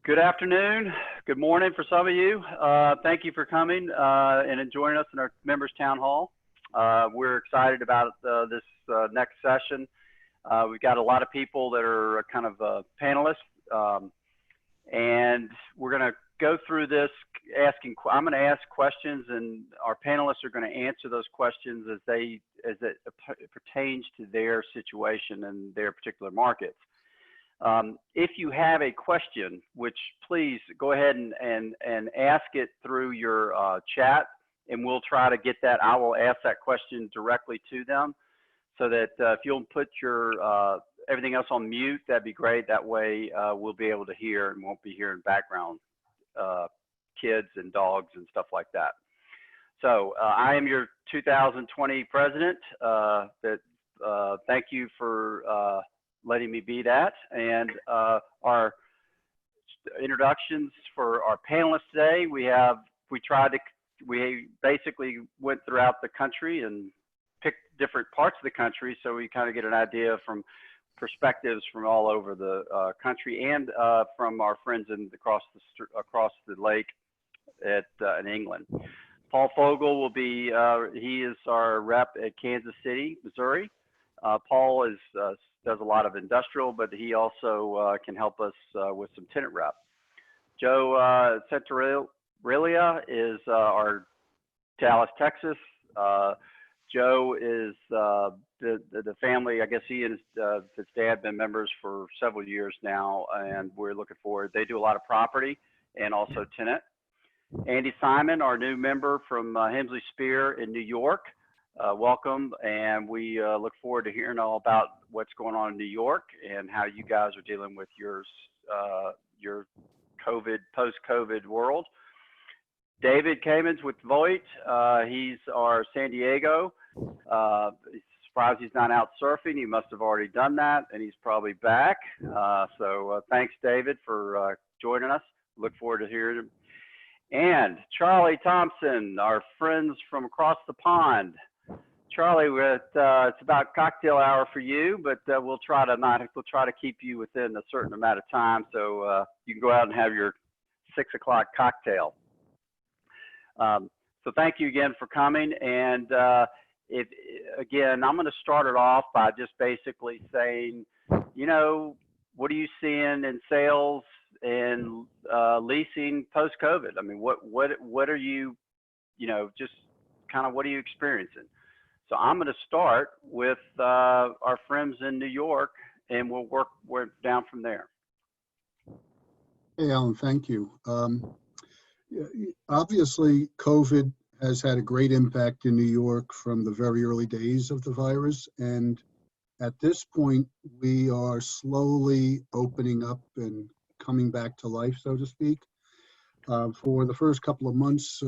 Good afternoon. Good morning for some of you. Thank you for coming and joining us in our members town hall. We're excited about this next session. We've got a lot of people that are kind of panelists, and we're going to go through this I'm going to ask questions, and our panelists are going to answer those questions as it pertains to their situation and their particular markets. If you have a question, which please go ahead and ask it through your chat, and we'll try to get that. I will ask that question directly to them, so that if you'll put your everything else on mute, that'd be great. That way we'll be able to hear and won't be hearing background kids and dogs and stuff like that. So I am your 2020 president. Thank you for letting me be that. And our introductions for our panelists today, we basically went throughout the country and picked different parts of the country, so we kind of get an idea from perspectives from all over the country, and from our friends across the lake in England. Paul Fogel will be, he is our rep at Kansas City, Missouri. Paul does a lot of industrial, but he also can help us with some tenant rep. Joe Centurilia is our Dallas, Texas. Joe is the family, I guess he and his dad have been members for several years now, and we're looking forward. They do a lot of property and also tenant. Andy Simon, our new member from Hemsley Spear in New York. Welcome, and we look forward to hearing all about what's going on in New York and how you guys are dealing with your post-COVID world. David Kamens with Voight, he's our San Diego. Surprised he's not out surfing. He must have already done that, and he's probably back. So thanks, David, for joining us. Look forward to hearing him. And Charlie Thompson, our friends from across the pond. Charlie, it's about cocktail hour for you, but we'll try to keep you within a certain amount of time, so you can go out and have your 6 o'clock cocktail. So thank you again for coming. And again, I'm going to start it off by just basically saying, you know, what are you seeing in sales and leasing post-COVID? I mean, what are you, just kind of what are you experiencing? So I'm going to start with our friends in New York, and we'll work down from there. Hey, Alan, thank you. Obviously, COVID has had a great impact in New York from the very early days of the virus. And at this point, we are slowly opening up and coming back to life, so to speak. For the first couple of months,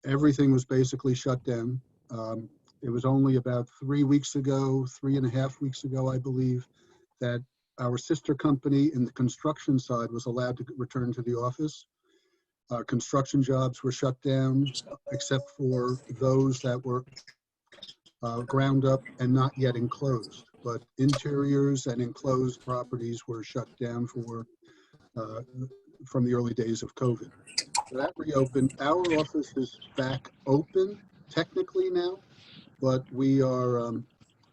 everything was basically shut down. It was only about 3.5 weeks ago, I believe, that our sister company in the construction side was allowed to return to the office. Construction jobs were shut down, except for those that were ground up and not yet enclosed. But interiors and enclosed properties were shut down from the early days of COVID. So that reopened. Our office is back open technically now, but we are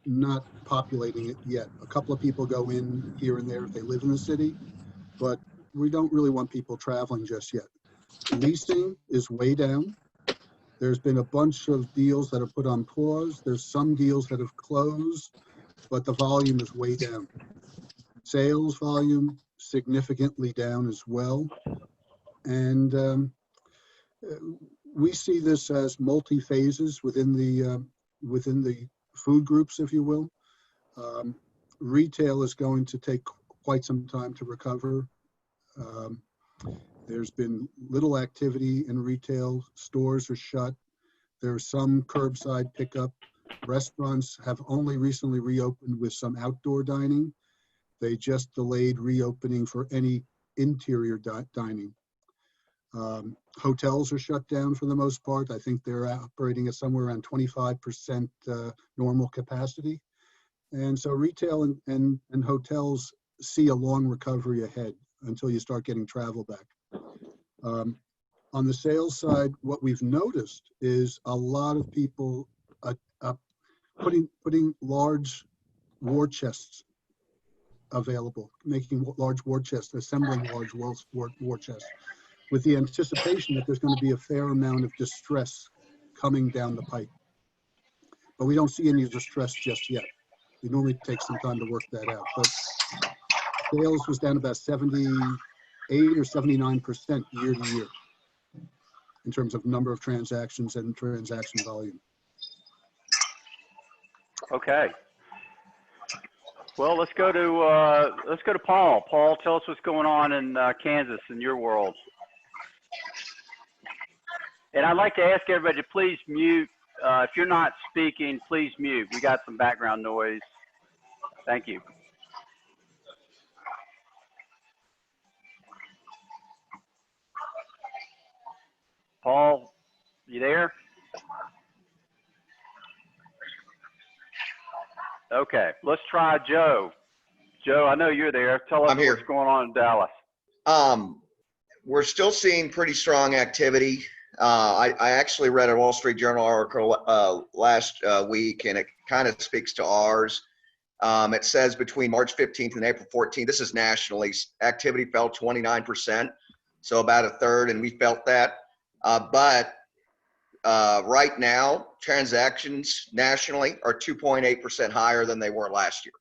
not populating it yet. A couple of people go in here and there if they live in the city, but we don't really want people traveling just yet. Leasing is way down. There's been a bunch of deals that are put on pause. There's some deals that have closed, but the volume is way down. Sales volume significantly down as well. And we see this as multi-phases within the food groups, if you will. Retail is going to take quite some time to recover. There's been little activity in retail. Stores are shut. There's some curbside pickup. Restaurants have only recently reopened with some outdoor dining. They just delayed reopening for any interior dining. Hotels are shut down for the most part. I think they're operating at somewhere around 25% normal capacity. And so retail and hotels see a long recovery ahead. until you start getting travel back. On the sales side, what we've noticed is a lot of people putting large war chests available, making large war chests, assembling large war chests, with the anticipation that there's going to be a fair amount of distress coming down the pipe. But we don't see any distress just yet. It normally takes some time to work that out. But sales was down about 78 or 79% year to year in terms of number of transactions and transaction volume. Okay. Well, let's go to Paul. Paul, tell us what's going on in Kansas in your world. And I'd like to ask everybody to please mute. If you're not speaking, please mute. We got some background noise. Thank you. Paul, you there? Okay, let's try Joe. Joe, I know you're there. Tell us what's going on in Dallas. We're still seeing pretty strong activity. I actually read a Wall Street Journal article last week, and it kind of speaks to ours. It says between March 15th and April 14th, this is nationally, activity fell 29%, so about a third, and we felt that. But right now, transactions nationally are 2.8% higher than they were last year.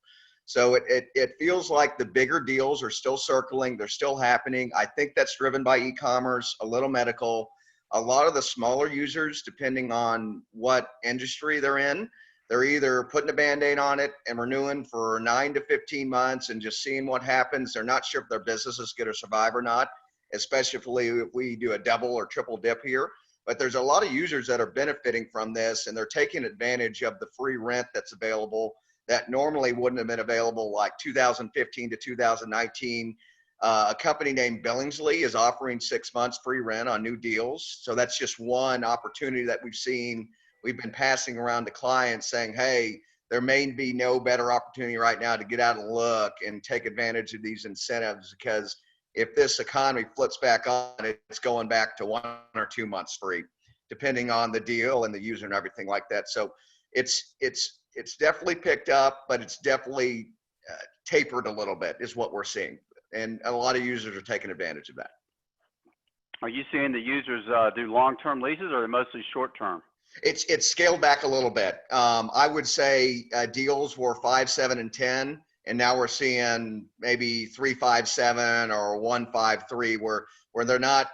So it feels like the bigger deals are still circling. They're still happening. I think that's driven by e-commerce, a little medical. A lot of the smaller users, depending on what industry they're in, they're either putting a Band-Aid on it and renewing for 9 to 15 months and just seeing what happens. They're not sure if their business is going to survive or not, especially if we do a double or triple dip here. But there's a lot of users that are benefiting from this, and they're taking advantage of the free rent that's available that normally wouldn't have been available like 2015 to 2019. A company named Billingsley is offering 6 months free rent on new deals. So that's just one opportunity that we've seen. We've been passing around to clients saying, hey, there may be no better opportunity right now to get out and look and take advantage of these incentives, because if this economy flips back on, it's going back to 1 or 2 months free, depending on the deal and the user and everything like that. So it's definitely picked up, but it's definitely tapered a little bit is what we're seeing. And a lot of users are taking advantage of that. Are you seeing the users do long-term leases, or are they mostly short-term? It's scaled back a little bit. I would say deals were 5, 7, and 10, and now we're seeing maybe 3, 5, 7 or 1, 5, 3, where they're not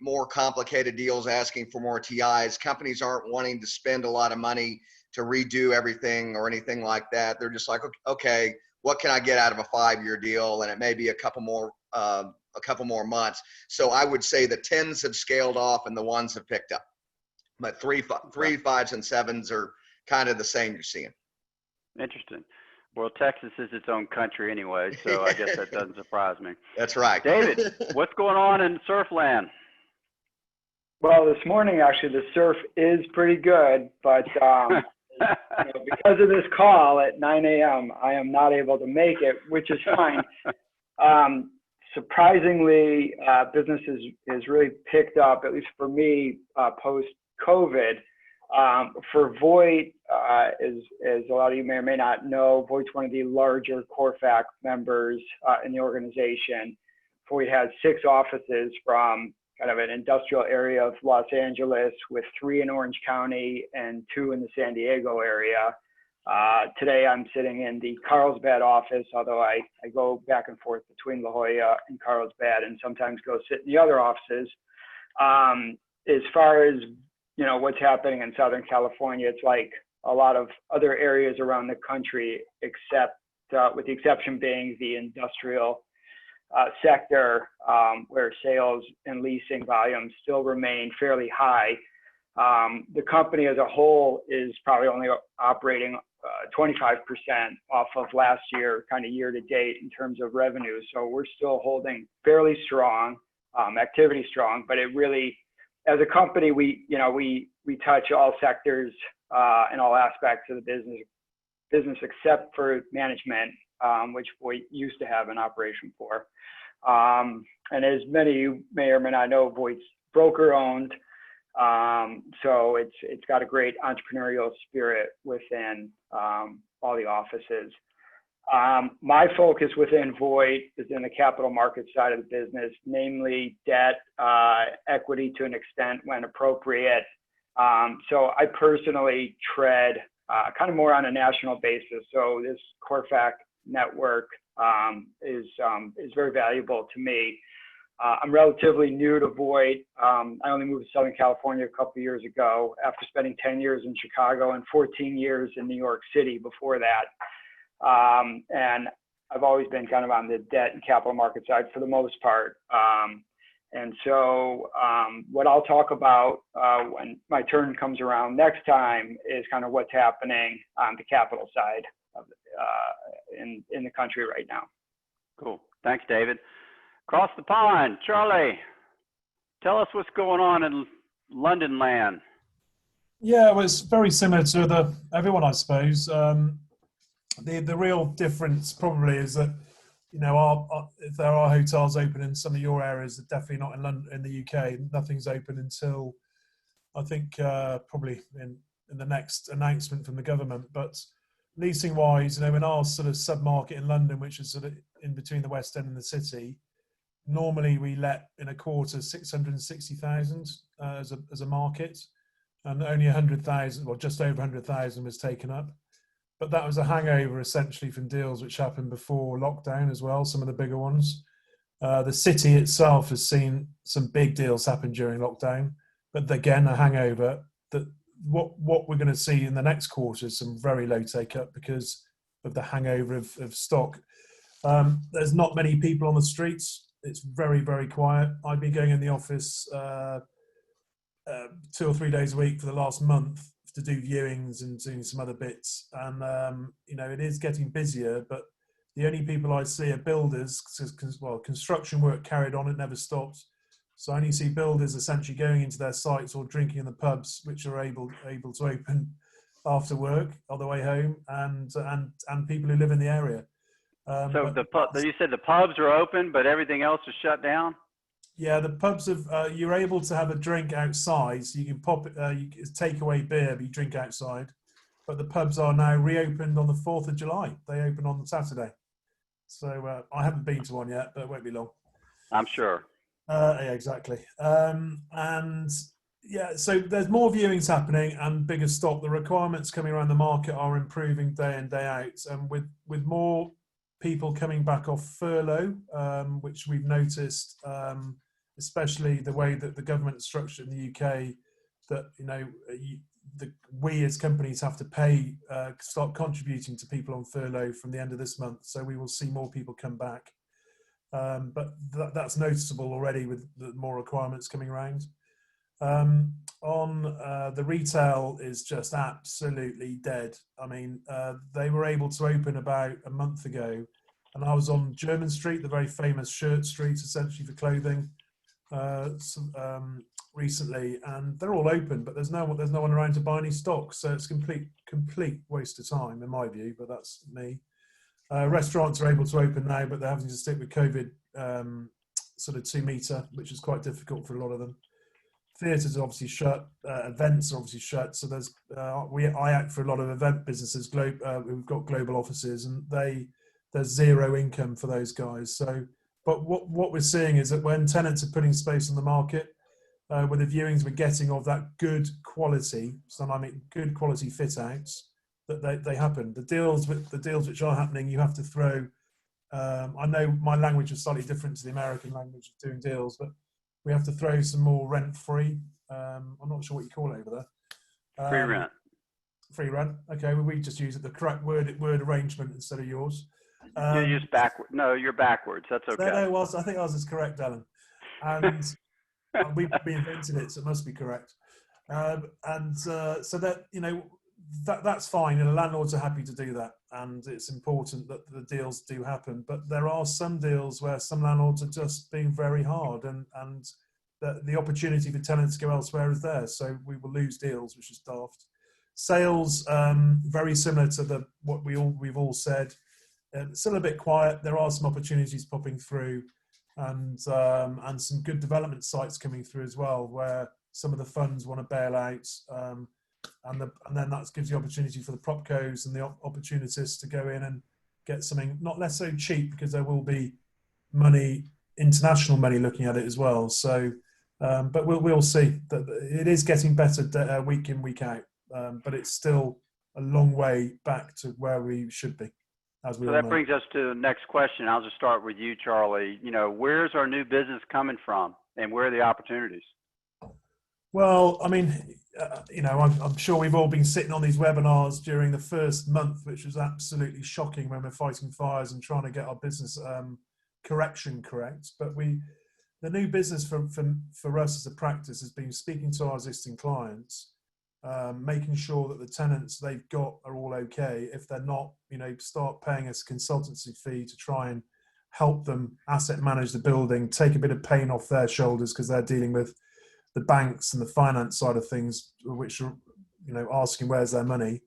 more complicated deals asking for more TIs. Companies aren't wanting to spend a lot of money to redo everything or anything like that. They're just like, okay, what can I get out of a 5-year deal? And it may be a couple more months. So I would say the 10s have scaled off and the 1s have picked up. But 3, 5s, and 7s are kind of the same you're seeing. Interesting. Well, Texas is its own country anyway, so I guess that doesn't surprise me. That's right. David, what's going on in Surfland? Well, this morning, actually, the surf is pretty good, but because of this call at 9 a.m., I am not able to make it, which is fine. Surprisingly, business is really picked up, at least for me, post-COVID. For Voight, as a lot of you may or may not know, Voight's one of the larger CORFAC members in the organization. Voight has 6 offices from kind of an industrial area of Los Angeles, with 3 in Orange County and 2 in the San Diego area. Today I'm sitting in the Carlsbad office, although I go back and forth between La Jolla and Carlsbad and sometimes go sit in the other offices. As far as, what's happening in Southern California, it's like a lot of other areas around the country, except with the exception being the industrial sector, where sales and leasing volumes still remain fairly high. The company as a whole is probably only operating 25% off of last year, kind of year to date in terms of revenue. So we're still holding fairly strong, activity strong, but it really, as a company, we touch all sectors and all aspects of the business except for management which Voight used to have an operation for. And as many of you may or may not know, Voight's broker owned. So it's got a great entrepreneurial spirit within all the offices. My focus within Voight is in the capital market side of the business, namely debt, equity to an extent when appropriate. So I personally tread kind of more on a national basis. So this CORFAC network is very valuable to me. I'm relatively new to Voight. I only moved to Southern California a couple of years ago after spending 10 years in Chicago and 14 years in New York City before that. And I've always been kind of on the debt and capital market side for the most part. And so what I'll talk about when my turn comes around next time is kind of what's happening on the capital side of in the country right now. Cool. Thanks, David. Across the pond, Charlie, tell us what's going on in London land. Yeah, well, it's very similar to everyone, I suppose. The real difference probably is that, you know, if there are hotels open in some of your areas, they're definitely not in London, in the UK. Nothing's open until, I think, probably in the next announcement from the government. But leasing wise, you know, in our sort of sub-market in London, which is sort of in between the West End and the city, normally we let in a quarter 660,000 as a market, and only 100,000, well, just over 100,000 was taken up. But that was a hangover essentially from deals which happened before lockdown as well, some of the bigger ones. The city itself has seen some big deals happen during lockdown, but again, a hangover. That what we're going to see in the next quarter is some very low take-up because of the hangover of stock. There's not many people on the streets. It's very, very quiet. I've been going in the office 2 or 3 days a week for the last month to do viewings and doing some other bits. And, you know, it is getting busier, but the only people I see are builders. Well, construction work carried on, it never stopped. So I only see builders essentially going into their sites or drinking in the pubs, which are able to open after work on the way home, and people who live in the area. So you said the pubs are open, but everything else is shut down? Yeah, the pubs you're able to have a drink outside, so you can take away beer, but you drink outside. But the pubs are now reopened on the 4th of July. They open on Saturday. So I haven't been to one yet, but it won't be long. I'm sure. Yeah, exactly. And yeah, so there's more viewings happening and bigger stock. The requirements coming around the market are improving day in, day out. And with more people coming back off furlough, which we've noticed, especially the way that the government is structured in the UK, that, you know, we as companies have to pay, start contributing to people on furlough from the end of this month. So we will see more people come back. But that's noticeable already with the more requirements coming around. On the retail is just absolutely dead. I mean, they were able to open about a month ago, and I was on Jermyn Street, the very famous shirt street, essentially for clothing, recently, and they're all open, but there's no one around to buy any stock, so it's complete waste of time in my view. But that's me. Restaurants are able to open now, but they're having to stick with COVID sort of 2 meter, which is quite difficult for a lot of them. Theatres are obviously shut. Events are obviously shut. So there's I act for a lot of event businesses. We've got global offices, and there's zero income for those guys. So, but what we're seeing is that when tenants are putting space on the market, with the viewings we're getting of that good quality, so I mean good quality fit outs, that they happen. The deals which are happening, you have to throw. I know my language is slightly different to the American language of doing deals, but we have to throw some more rent-free. I'm not sure what you call it over there. Free rent. Free rent. Okay, well, we just use the correct word arrangement instead of yours. You use backward. No, you're backwards. That's okay. No, I think ours is correct, Alan. And we invented it, so it must be correct. So that, you know, that's fine, and the landlords are happy to do that, and it's important that the deals do happen. But there are some deals where some landlords are just being very hard, and the opportunity for tenants to go elsewhere is there. So we will lose deals, which is daft. Sales, very similar to what we've all said. it's still a bit quiet. There are some opportunities popping through, and some good development sites coming through as well, where some of the funds want to bail out, and then that gives the opportunity for the propcos and the opportunists to go in and get something not less so cheap, because there will be money, international money, looking at it as well. So, but we'll see that it is getting better week in, week out, but it's still a long way back to where we should be. As we So all that know. brings us to the next question. I'll just start with you, Charlie. You know, where's our new business coming from, and where are the opportunities? Well, I mean, you know, I'm sure we've all been sitting on these webinars during the first month, which was absolutely shocking when we're fighting fires and trying to get our business correction correct. But the new business for us as a practice has been speaking to our existing clients, making sure that the tenants they've got are all okay. If they're not, you know, start paying us a consultancy fee to try and help them asset manage the building, take a bit of pain off their shoulders, because they're dealing with the banks and the finance side of things, which are, you know, asking where's their money.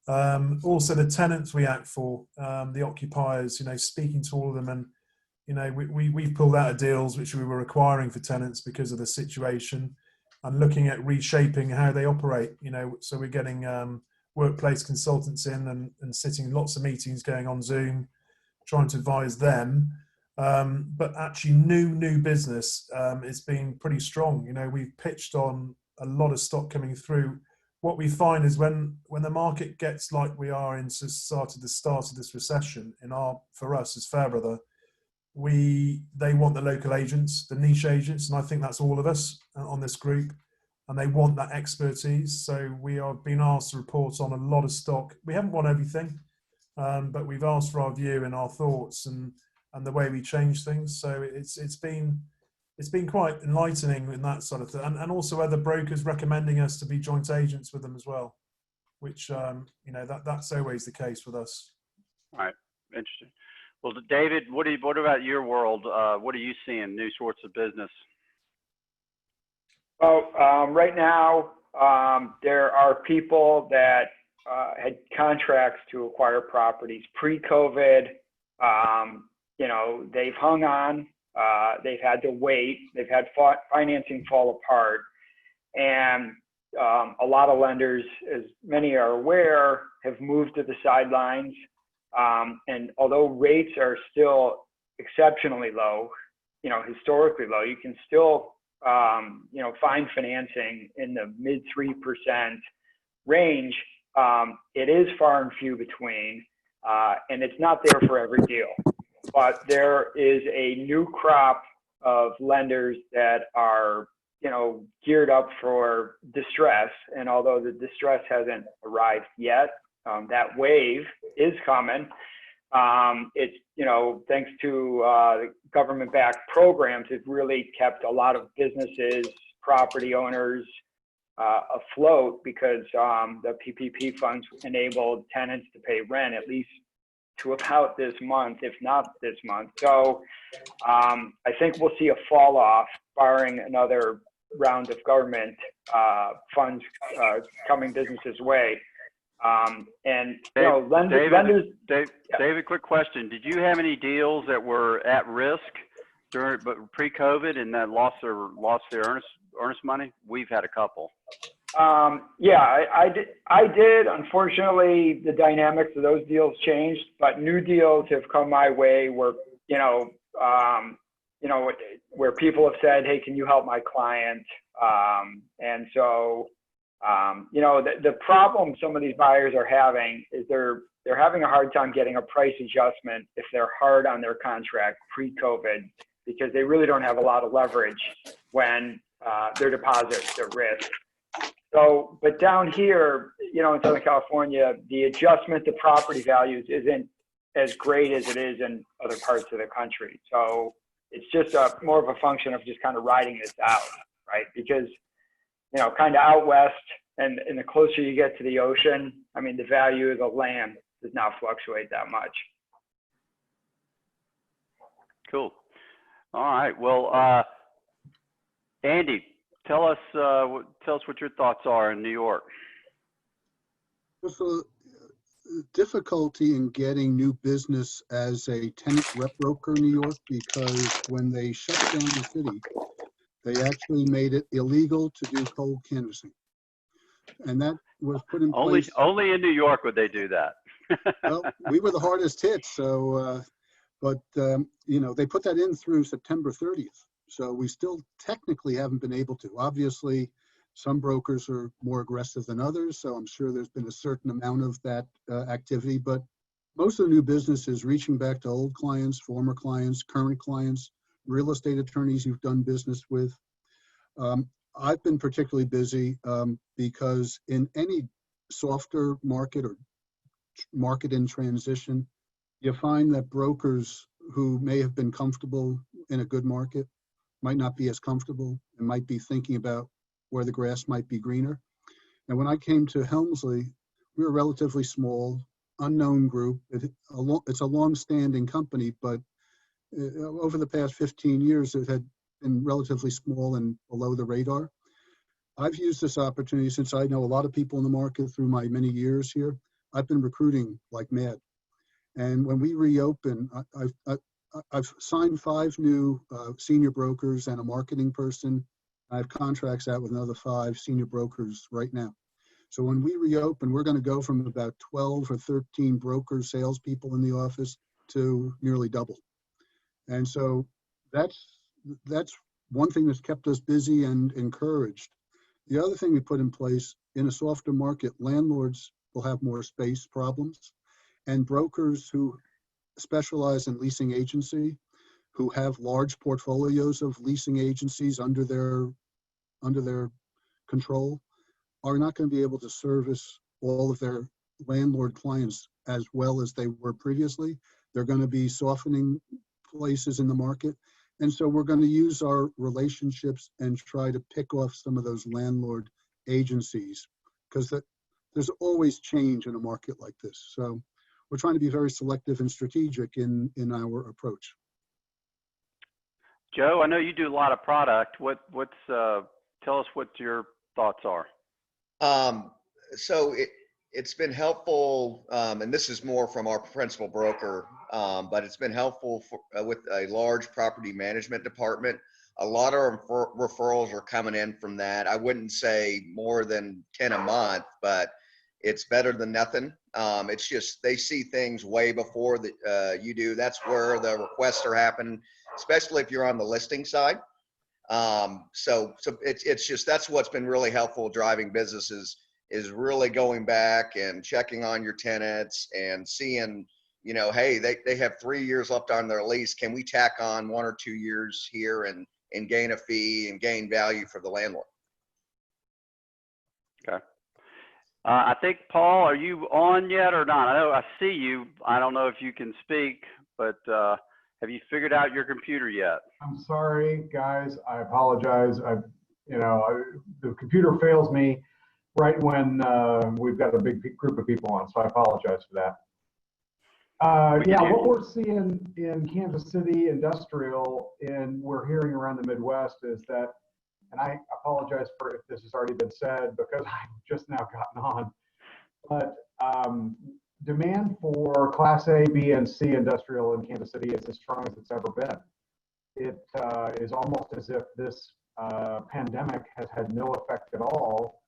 Also the tenants we act for, the occupiers, you know, speaking to all of them, and you know, we've pulled out of deals which we were requiring for tenants because of the situation, and looking at reshaping how they operate, you know. So we're getting workplace consultants in and sitting lots of meetings going on Zoom, trying to advise them. But actually new business has been pretty strong. You know, we've pitched on a lot of stock coming through. What we find is when the market gets like we are in the start of this recession, for us as Fairbrother, they want the local agents, the niche agents, and I think that's all of us on this group, and they want that expertise. So we are being asked to report on a lot of stock. We haven't won everything, but we've asked for our view and our thoughts and the way we change things. So it's been quite enlightening in that sort of thing, and also other brokers recommending us to be joint agents with them as well, which you know, that's always the case with us. All right, interesting. Well, David, what about your world? What are you seeing, new sorts of business? Well, right now, there are people that had contracts to acquire properties pre-COVID. You know, they've hung on, they've had to wait, they've had financing fall apart. And a lot of lenders, as many are aware, have moved to the sidelines. And although rates are still exceptionally low, you know, historically low, you can still, you know, find financing in the mid 3% range. It is far and few between, and it's not there for every deal. But there is a new crop of lenders that are, you know, geared up for distress. And although the distress hasn't arrived yet, that wave is coming. It's, you know, thanks to the government-backed programs, it's really kept a lot of businesses, property owners afloat, because the PPP funds enabled tenants to pay rent at least to about this month, if not this month. So I think we'll see a fall off, barring another round of government funds coming businesses' way. And you know, lenders. David, quick question: did you have any deals that were at risk pre-COVID and that lost their earnest money? We've had a couple. Yeah, I did. Unfortunately, the dynamics of those deals changed, but new deals have come my way where, you know, where people have said, "Hey, can you help my client?" And so, you know, the problem some of these buyers are having is they're having a hard time getting a price adjustment if they're hard on their contract pre-COVID, because they really don't have a lot of leverage when their deposits are at risk. So, but down here, you know, in Southern California, the adjustment to property values isn't as great as it is in other parts of the country. So it's just more of a function of just kind of riding this out, right? Because, you know, kind of out west, and the closer you get to the ocean, I mean, the value of the land does not fluctuate that much. Cool. All right. Well, Andy, tell us what your thoughts are in New York. So difficulty in getting new business as a tenant rep broker in New York, because when they shut down the city, they actually made it illegal to do cold canvassing. And that was put in place. Only in New York would they do that. Well, we were the hardest hit, so, you know, they put that in through September 30th. So we still technically haven't been able to. Obviously, some brokers are more aggressive than others, so I'm sure there's been a certain amount of that activity, but most of the new business is reaching back to old clients, former clients, current clients, real estate attorneys you've done business with. I've been particularly busy because in any softer market or market in transition, you find that brokers who may have been comfortable in a good market might not be as comfortable and might be thinking about where the grass might be greener. And when I came to Helmsley, we were a relatively small, unknown group. It's a long-standing company, but over the past 15 years, it had been relatively small and below the radar. I've used this opportunity, since I know a lot of people in the market through my many years here. I've been recruiting like mad. And when we reopen, I've signed 5 new senior brokers and a marketing person. I have contracts out with another 5 senior brokers right now. So when we reopen, we're going to go from about 12 or 13 broker salespeople in the office to nearly double. And so that's one thing that's kept us busy and encouraged. The other thing we put in place, in a softer market, landlords will have more space problems, and brokers who specialize in leasing agency, who have large portfolios of leasing agencies under their control, are not going to be able to service all of their landlord clients as well as they were previously. They're going to be softening places in the market. And so we're going to use our relationships and try to pick off some of those landlord agencies, because there's always change in a market like this. So we're trying to be very selective and strategic in our approach. Joe, I know you do a lot of product. Tell us what your thoughts are. So it's been helpful, and this is more from our principal broker, but it's been helpful with a large property management department. A lot of referrals are coming in from that. I wouldn't say more than 10 a month, but it's better than nothing. It's just they see things way before that you do. That's where the requests are happening, especially if you're on the listing side. So it's just, that's what's been really helpful driving businesses, is really going back and checking on your tenants and seeing, you know, hey, they have 3 years left on their lease. Can we tack on 1 or 2 years here and gain a fee and gain value for the landlord? Okay. I think, Paul, are you on yet or not? I know I see you. I don't know if you can speak, but have you figured out your computer yet? I'm sorry, guys. I apologize. The computer fails me right when we've got a big group of people on, so I apologize for that. Yeah, what we're seeing in Kansas City industrial, and we're hearing around the Midwest, is that, and I apologize for if this has already been said because I've just now gotten on, but demand for Class A, B, and C industrial in Kansas City is as strong as it's ever been. It is almost as if this pandemic has had no effect at all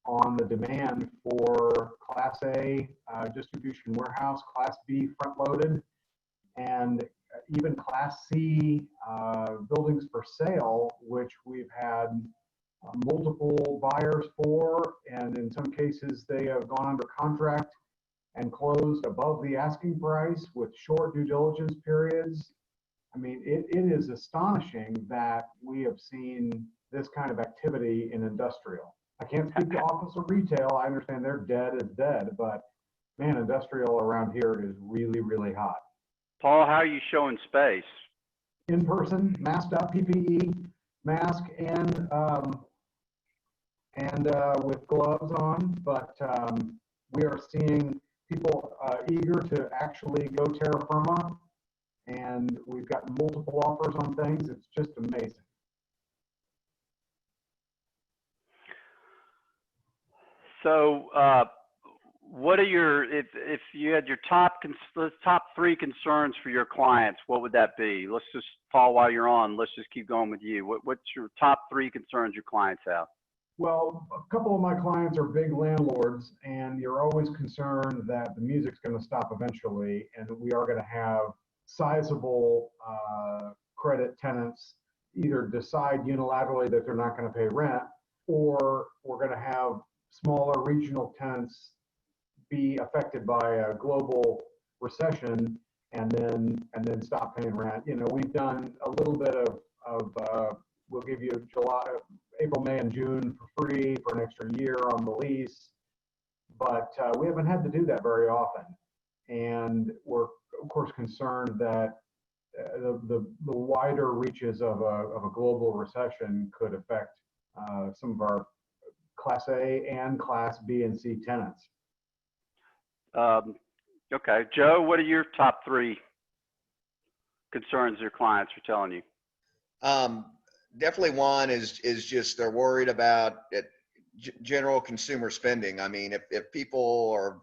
on the demand for Class A distribution warehouse, Class B front-loaded, and even Class C buildings for sale, which we've had multiple buyers for, and in some cases they have gone under contract and closed above the asking price with short due diligence periods. I mean, it is astonishing that we have seen this kind of activity in industrial. I can't speak to office or retail. I understand they're dead as dead, but man, industrial around here is really, really hot. Paul, how are you showing space? In person, masked up, PPE, mask, and with gloves on, but we are seeing people eager to actually go terra firma, and we've got multiple offers on things. It's just amazing. So what are your, if you had your top three concerns for your clients, what would that be? Let's just, Paul, while you're on, let's just keep going with you. What's your top three concerns your clients have? Well, a couple of my clients are big landlords, and you're always concerned that the music's going to stop eventually, and we are going to have sizable credit tenants either decide unilaterally that they're not going to pay rent, or we're going to have smaller regional tenants be affected by a global recession and then stop paying rent. You know, we've done a little bit of we'll give you April, May, and June for free for an extra year on the lease, but we haven't had to do that very often. And we're of course concerned that the wider reaches of a global recession could affect some of our Class A and Class B and C tenants. Okay, Joe, what are your top three concerns your clients are telling you? Definitely one is just they're worried about general consumer spending. I mean, if people are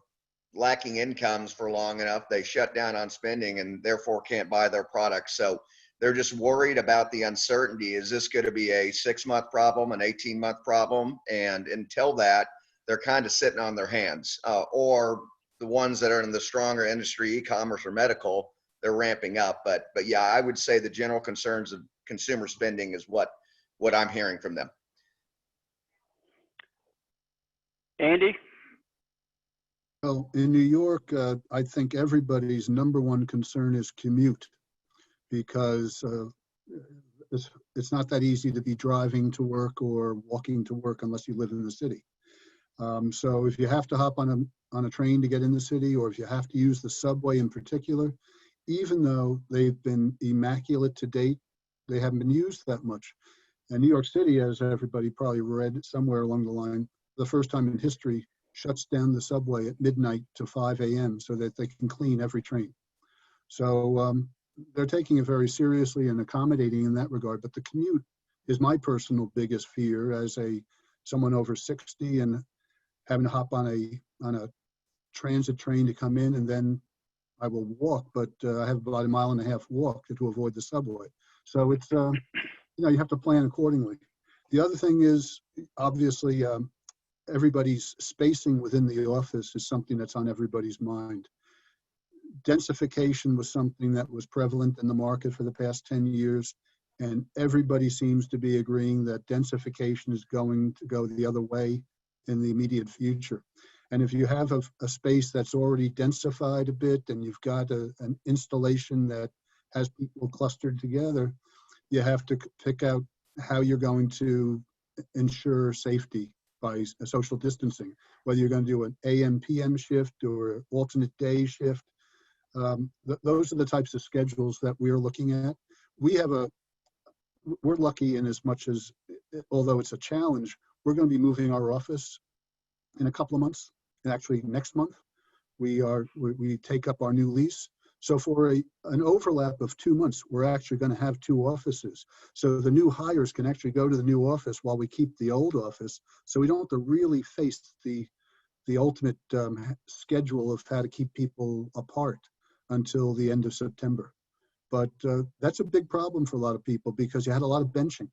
lacking incomes for long enough, they shut down on spending and therefore can't buy their products. So they're just worried about the uncertainty. Is this going to be a 6-month problem, an 18-month problem? And until that, they're kind of sitting on their hands. Or the ones that are in the stronger industry, e-commerce or medical, they're ramping up. But yeah, I would say the general concerns of consumer spending is what I'm hearing from them. Andy? Well, in New York, I think everybody's number one concern is commute, because it's not that easy to be driving to work or walking to work unless you live in the city. So if you have to hop on a train to get in the city, or if you have to use the subway in particular, even though they've been immaculate to date, they haven't been used that much. And New York City, as everybody probably read somewhere along the line, the first time in history, shuts down the subway at midnight to 5 a.m. so that they can clean every train. So they're taking it very seriously and accommodating in that regard. But the commute is my personal biggest fear as someone over 60 and having to hop on a transit train to come in, and then I will walk, but I have about 1.5 miles walk to avoid the subway. So it's, you have to plan accordingly. The other thing is, obviously, everybody's spacing within the office is something that's on everybody's mind. Densification was something that was prevalent in the market for the past 10 years, and everybody seems to be agreeing that densification is going to go the other way in the immediate future. And if you have a space that's already densified a bit and you've got an installation that has people clustered together, you have to pick out how you're going to ensure safety by social distancing, whether you're going to do an AM, PM shift or an alternate day shift. Those are the types of schedules that we're looking at. We're lucky in as much as, although it's a challenge, we're going to be moving our office in a couple of months, and actually next month. We take up our new lease. So for an overlap of 2 months, we're actually going to have 2 offices. So the new hires can actually go to the new office while we keep the old office. So we don't have to really face the ultimate schedule of how to keep people apart until the end of September. But that's a big problem for a lot of people because you had a lot of benching.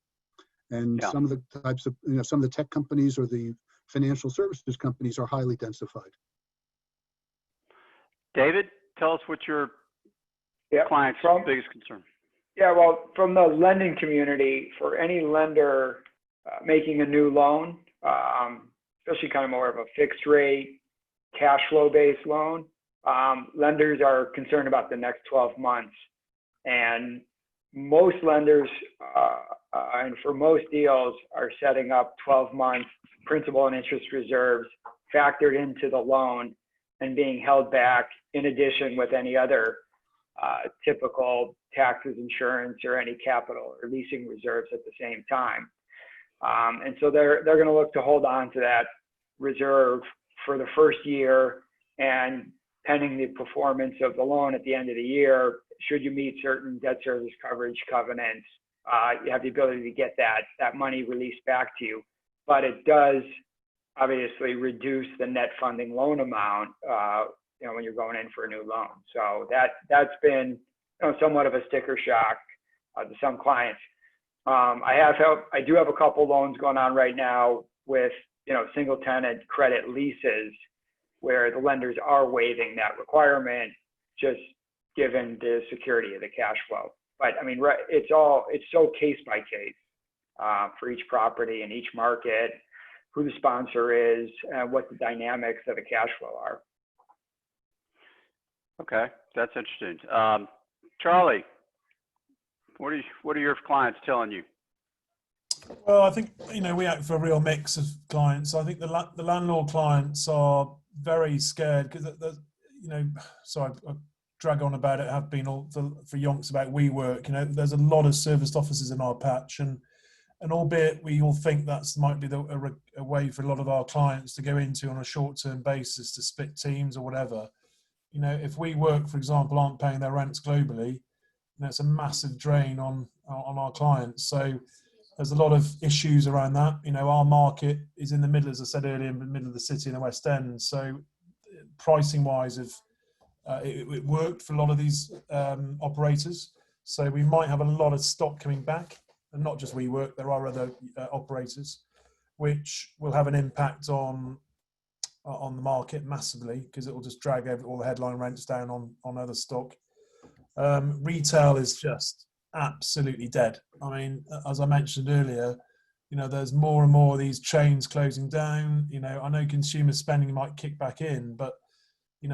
And some of the types of, some of the tech companies or the financial services companies are highly densified. David, tell us what your client's biggest concern. Yeah, well, from the lending community, for any lender making a new loan, especially kind of more of a fixed rate, cash flow based loan, lenders are concerned about the next 12 months. And most lenders, and for most deals, are setting up 12-month principal and interest reserves factored into the loan and being held back in addition with any other typical taxes, insurance, or any capital or leasing reserves at the same time. And so they're going to look to hold on to that reserve for the first year, and pending the performance of the loan at the end of the year, should you meet certain debt service coverage covenants, you have the ability to get that money released back to you. But it does obviously reduce the net funding loan amount, when you're going in for a new loan. So that's been, somewhat of a sticker shock to some clients. I do have a couple loans going on right now with, single tenant credit leases where the lenders are waiving that requirement, just given the security of the cash flow. But I mean, it's so case by case for each property and each market, who the sponsor is, and what the dynamics of the cash flow are. Okay, that's interesting. Charlie, what are your clients telling you? Well, I think, we act for a real mix of clients. I think the landlord clients are very scared because, sorry, I drag on about it, have been all for yonks about WeWork. There's a lot of serviced offices in our patch, and albeit we all think that's might be a way for a lot of our clients to go into on a short-term basis to split teams or whatever. If WeWork, for example, aren't paying their rents globally, it's a massive drain on our clients. So there's a lot of issues around that. Our market is in the middle, as I said earlier, in the middle of the city in the West End. So pricing wise, it worked for a lot of these operators. So we might have a lot of stock coming back, and not just WeWork, there are other operators, which will have an impact on the market massively, because it will just drag all the headline rents down on other stock. Retail is just absolutely dead. I mean, as I mentioned earlier, there's more and more of these chains closing down. I know consumer spending might kick back in, but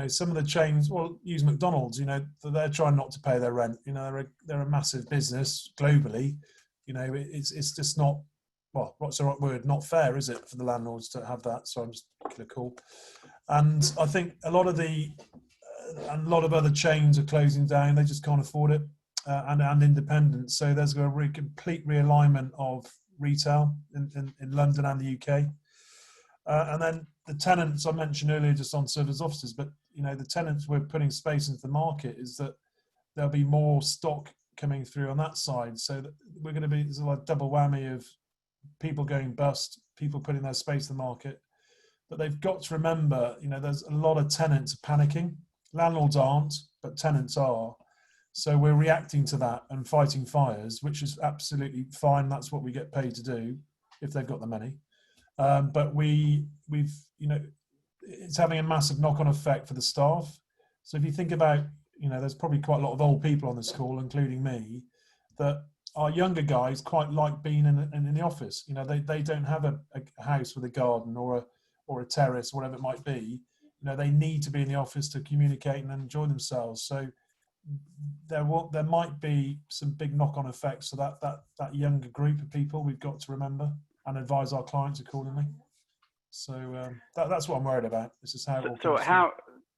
some of the chains, well, use McDonald's, they're trying not to pay their rent. They're a massive business globally. It's just not, well, what's the right word? Not fair, is it, for the landlords to have that? So I'm just making a call. And I think a lot of other chains are closing down. They just can't afford it, and independent. So there's a complete realignment of retail in London and the UK. And then the tenants I mentioned earlier, just on serviced offices, but the tenants we're putting space into the market, is that there'll be more stock coming through on that side. So that we're going to be, there's a like double whammy of people going bust, people putting their space in the market. But they've got to remember, there's a lot of tenants panicking. Landlords aren't, but tenants are. So we're reacting to that and fighting fires, which is absolutely fine. That's what we get paid to do if they've got the money. But we've it's having a massive knock-on effect for the staff. So if you think about, there's probably quite a lot of old people on this call, including me, that our younger guys quite like being in the office. They don't have a house with a garden or a terrace, whatever it might be. They need to be in the office to communicate and enjoy themselves. So there might be some big knock-on effects to that younger group of people. We've got to remember and advise our clients accordingly. So that's what I'm worried about. This is how. So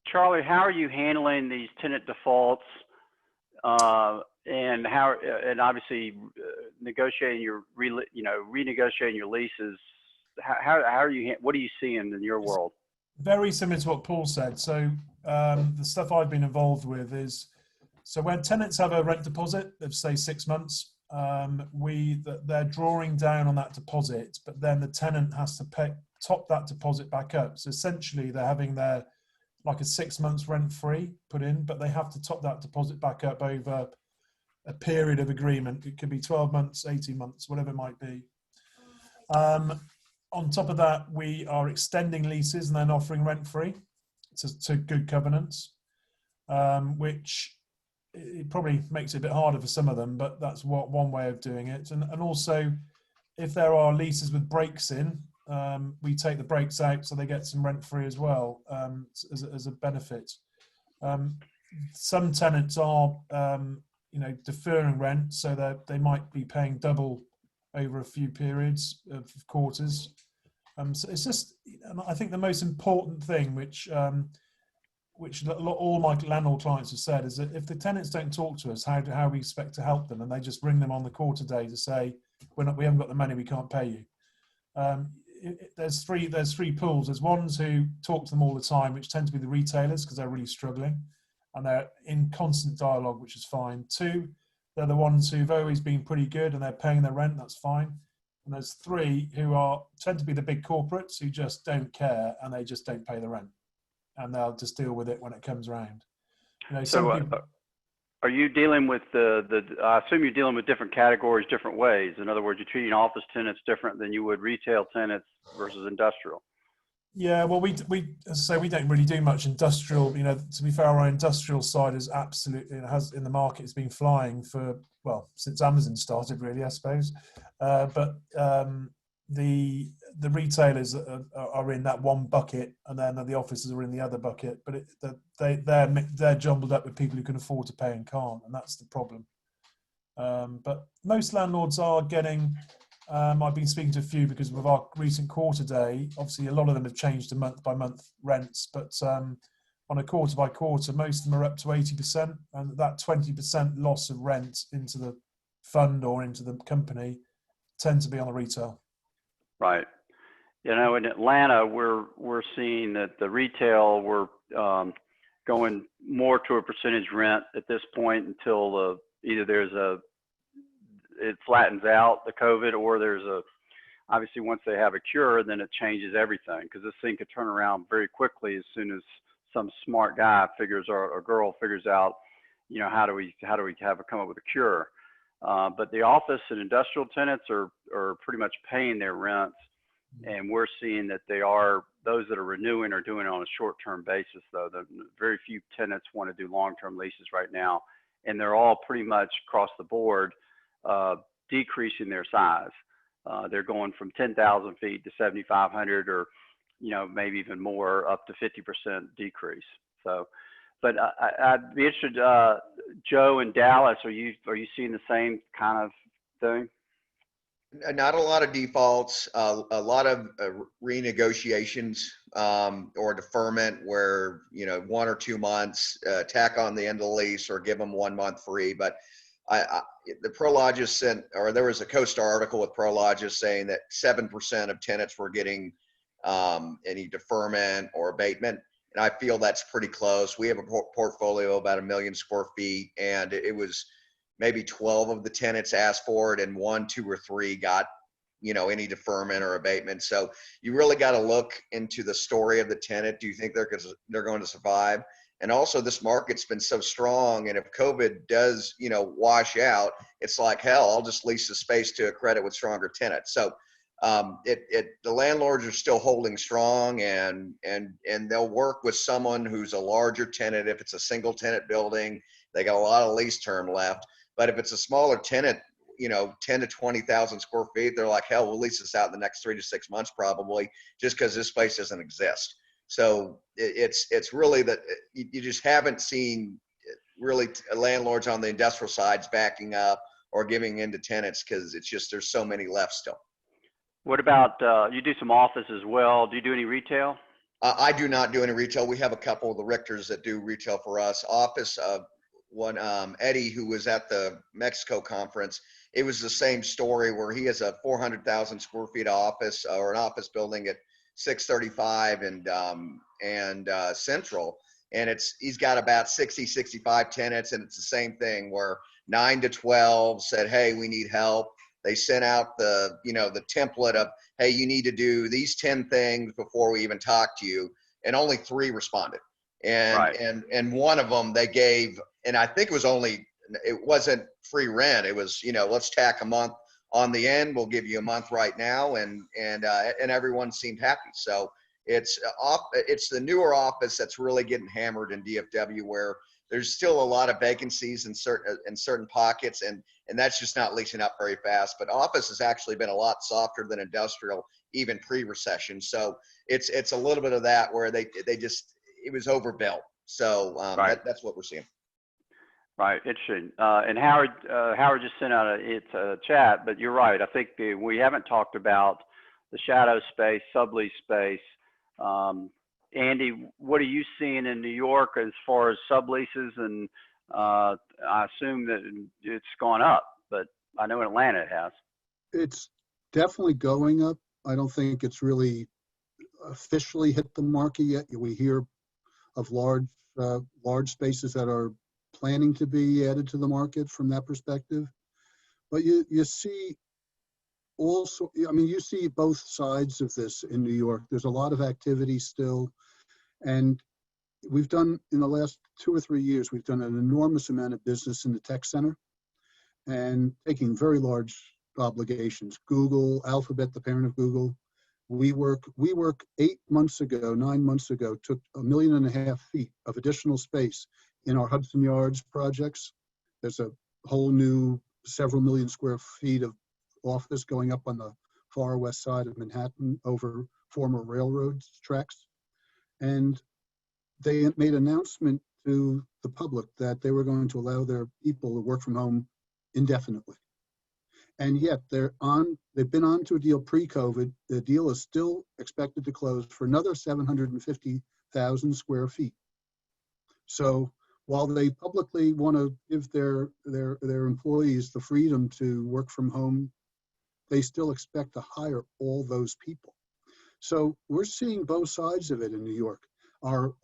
Charlie, how are you handling these tenant defaults, and obviously negotiating renegotiating your leases? How are you? What are you seeing in your world? Very similar to what Paul said. So the stuff I've been involved with is, so when tenants have a rent deposit of say 6 months, they're drawing down on that deposit, but then the tenant has to top that deposit back up. So essentially they're having their like a 6 months rent free put in, but they have to top that deposit back up over a period of agreement. It could be 12 months, 18 months, whatever it might be. On top of that, we are extending leases and then offering rent free to good covenants, which it probably makes it a bit harder for some of them, but that's one way of doing it. And also, if there are leases with breaks in, we take the breaks out so they get some rent free as well, as a benefit. Some tenants are, deferring rent, so they might be paying double over a few periods of quarters. So it's just, I think the most important thing, which all my landlord clients have said, is that if the tenants don't talk to us, how we expect to help them, and they just ring them on the quarter day to say, we haven't got the money, we can't pay you. There's three pools. There's ones who talk to them all the time, which tend to be the retailers because they're really struggling and they're in constant dialogue, which is fine. Two, they're the ones who've always been pretty good and they're paying their rent, that's fine. and there's three who tend to be the big corporates who just don't care and they just don't pay the rent, and they'll just deal with it when it comes around. You know, some So, people. are you dealing with I assume you're dealing with different categories, different ways. In other words, you're treating office tenants different than you would retail tenants versus industrial. Yeah, well, we as I say, we don't really do much industrial. You know, to be fair, our industrial side is absolutely, it has in the market. It's been flying for, well, since Amazon started, really, I suppose. But the retailers are in that one bucket, and then the offices are in the other bucket. But they're jumbled up with people who can afford to pay and can't, and that's the problem. But most landlords are getting. I've been speaking to a few because of our recent quarter day. Obviously, a lot of them have changed to month-by-month rents, but on a quarter-by-quarter, most of them are up to 80%, and that 20% loss of rent into the fund or into the company tend to be on the retail. Right. You know, in Atlanta, we're seeing that the retail, we're going more to a percentage rent at this point until either it flattens out the COVID, or obviously once they have a cure, then it changes everything, because this thing could turn around very quickly as soon as some smart guy figures or girl figures out, you know, how do we come up with a cure. But the office and industrial tenants are pretty much paying their rents, and we're seeing that those that are renewing are doing it on a short-term basis, though. Very few tenants want to do long-term leases right now, and they're all pretty much across the board decreasing their size. They're going from 10,000 feet to 7,500, or, you know, maybe even more, up to 50% decrease. So, but I'd be interested, Joe in Dallas, are you seeing the same kind of thing? Not a lot of defaults, a lot of renegotiations or deferment where, you know, 1 or 2 months, tack on the end of the lease or give them 1 month free. But the Prologis there was a CoStar article with Prologis saying that 7% of tenants were getting any deferment or abatement. And I feel that's pretty close. We have a portfolio of about 1 million square feet, and it was maybe 12 of the tenants asked for it, and 1, 2, or 3 got, you know, any deferment or abatement. So you really got to look into the story of the tenant. Do you think they're going to survive? And also, this market's been so strong, and if COVID does, you know, wash out, it's like, hell, I'll just lease the space to a credit with stronger tenants. So the landlords are still holding strong, and they'll work with someone who's a larger tenant. If it's a single tenant building, they got a lot of lease term left. But if it's a smaller tenant, you know, 10 to 20,000 square feet, they're like, hell, we'll lease this out in the next 3 to 6 months probably, just because this space doesn't exist. So it's really that you just haven't seen really landlords on the industrial sides backing up or giving in to tenants, because it's just, there's so many left still. What about, you do some office as well. Do you do any retail? I do not do any retail. We have a couple of the Richters that do retail for us. Office, one, Eddie, who was at the Mexico conference, it was the same story where he has a 400,000 square feet office, or an office building at 635 and Central. And he's got about 60, 65 tenants. And it's the same thing where 9 to 12 said, hey, we need help. They sent out the template of, hey, you need to do these 10 things before we even talk to you. And only 3 responded. And, right. and one of them they gave, and I think it wasn't free rent. It was, you know, let's tack a month on the end. We'll give you a month right now. And everyone seemed happy. So it's the newer office that's really getting hammered in DFW, where there's still a lot of vacancies in certain pockets, and that's just not leasing up very fast. But office has actually been a lot softer than industrial, even pre-recession. So it's a little bit of that where it was overbuilt. So right. That's what we're seeing. Right, interesting. And Howard just sent out a chat, but you're right. I think we haven't talked about the shadow space, sublease space. Andy, what are you seeing in New York as far as subleases? And I assume that it's gone up, but I know in Atlanta it has. It's definitely going up. I don't think it's really officially hit the market yet. We hear of large spaces that are planning to be added to the market from that perspective. But you see also, I mean, you see both sides of this in New York. There's a lot of activity still. And we've done, in the last 2 or 3 years, we've done an enormous amount of business in the tech center and taking very large obligations. Google, Alphabet, the parent of Google, WeWork 8 months ago, 9 months ago, took 1.5 million feet of additional space in our Hudson Yards projects. There's a whole new several million square feet of office going up on the far west side of Manhattan over former railroad tracks. And they made an announcement to the public that they were going to allow their people to work from home indefinitely. And yet they've been on to a deal pre-COVID. The deal is still expected to close for another 750,000 square feet. So while they publicly want to give their employees the freedom to work from home, they still expect to hire all those people. So we're seeing both sides of it in New York. Our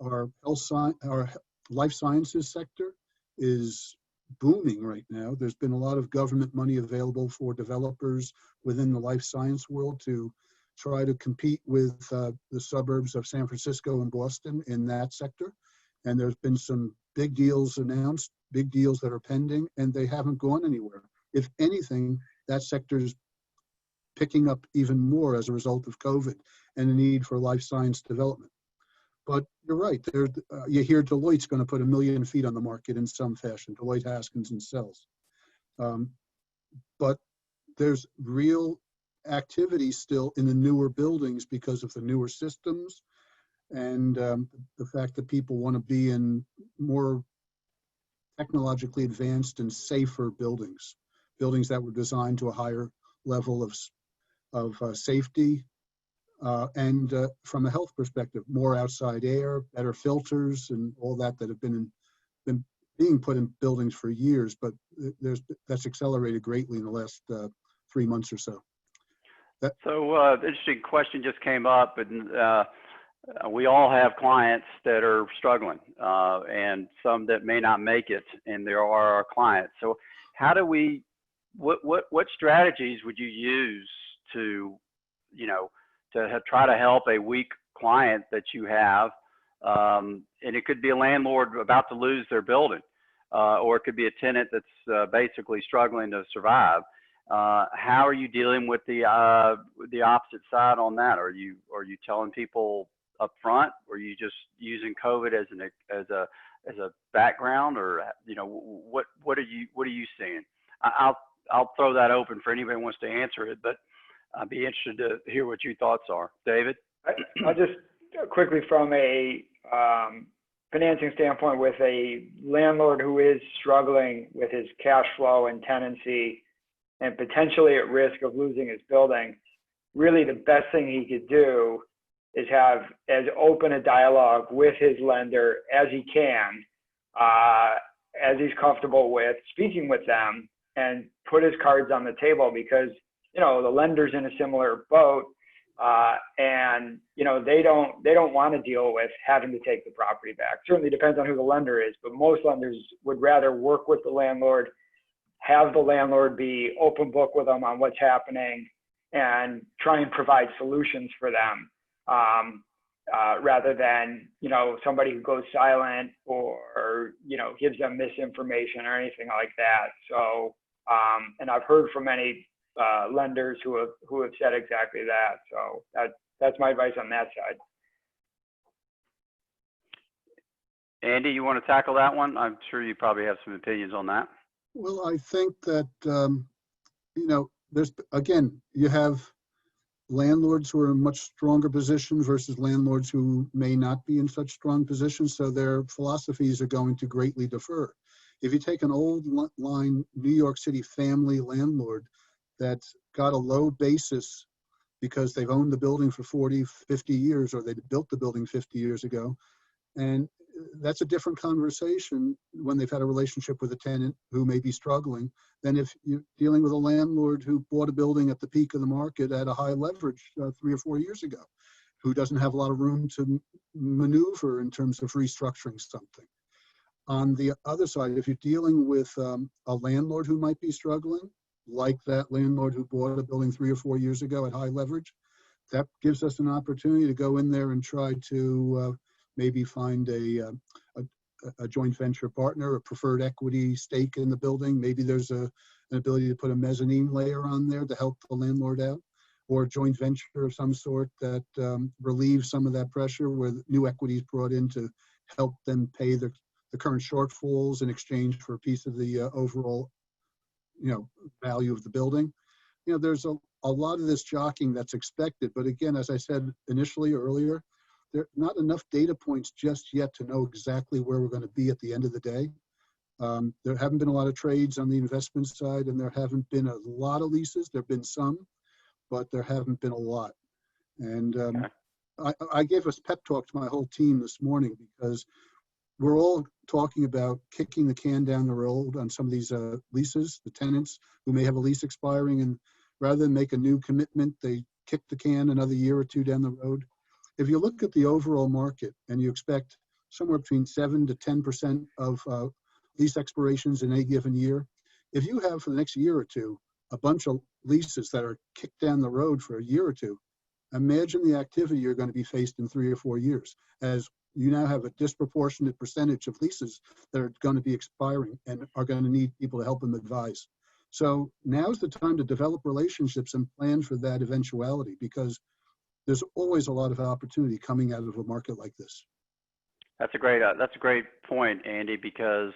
life sciences sector is booming right now. There's been a lot of government money available for developers within the life science world to try to compete with the suburbs of San Francisco and Boston in that sector. And there's been some big deals announced, big deals that are pending, and they haven't gone anywhere. If anything, that sector is picking up even more as a result of COVID and the need for life science development. But you're right. You hear Deloitte's going to put 1 million feet on the market in some fashion. Deloitte Haskins and Sells. But there's real activity still in the newer buildings because of the newer systems and the fact that people want to be in more technologically advanced and safer buildings that were designed to a higher level of safety. And from a health perspective, more outside air, better filters, and all that have been being put in buildings for years, but that's accelerated greatly in the last 3 months or so. So interesting question just came up, and we all have clients that are struggling, and some that may not make it, and there are our clients. So how do we? What strategies would you use to, to try to help a weak client that you have, and it could be a landlord about to lose their building, or it could be a tenant that's basically struggling to survive. How are you dealing with the opposite side on that? Are you telling people up front, or are you just using COVID as a background, or what are you seeing? I'll throw that open for anybody who wants to answer it, but I'd be interested to hear what your thoughts are. David? I'll just quickly, from a financing standpoint, with a landlord who is struggling with his cash flow and tenancy and potentially at risk of losing his building, really the best thing he could do is have as open a dialogue with his lender as he can, as he's comfortable with speaking with them, and put his cards on the table, because the lender's in a similar boat, and they don't want to deal with having to take the property back. Certainly depends on who the lender is, but most lenders would rather work with the landlord, have the landlord be open book with them on what's happening, and try and provide solutions for them, rather than somebody who goes silent or gives them misinformation or anything like that. So and I've heard from many lenders who have said exactly that. So that's my advice on that side. Andy, you want to tackle that one? I'm sure you probably have some opinions on that. Well, I think that, you have landlords who are in a much stronger position versus landlords who may not be in such strong positions, so their philosophies are going to greatly differ. If you take an old line New York City family landlord that's got a low basis because they've owned the building for 40, 50 years, or they built the building 50 years ago, and that's a different conversation when they've had a relationship with a tenant who may be struggling than if you're dealing with a landlord who bought a building at the peak of the market at a high leverage 3 or 4 years ago, who doesn't have a lot of room to maneuver in terms of restructuring something. On the other side, if you're dealing with a landlord who might be struggling, like that landlord who bought a building 3 or 4 years ago at high leverage, that gives us an opportunity to go in there and try to maybe find a joint venture partner, a preferred equity stake in the building. Maybe there's an ability to put a mezzanine layer on there to help the landlord out, or a joint venture of some sort that relieves some of that pressure where new equity is brought in to help them pay the current shortfalls in exchange for a piece of the overall, value of the building. There's a lot of this jockeying that's expected, but again, as I said initially earlier, there are not enough data points just yet to know exactly where we're going to be at the end of the day. There haven't been a lot of trades on the investment side, and there haven't been a lot of leases. There have been some, but there haven't been a lot. And I gave a pep talk to my whole team this morning because we're all talking about kicking the can down the road on some of these leases, the tenants who may have a lease expiring, and rather than make a new commitment, they kick the can another year or two down the road. If you look at the overall market and you expect somewhere between 7 to 10% of lease expirations in any given year, if you have for the next year or two a bunch of leases that are kicked down the road for a year or two, imagine the activity you're going to be faced in 3 or 4 years, as you now have a disproportionate percentage of leases that are going to be expiring and are going to need people to help them advise. So now's the time to develop relationships and plan for that eventuality, because there's always a lot of opportunity coming out of a market like this. That's a great point, Andy, because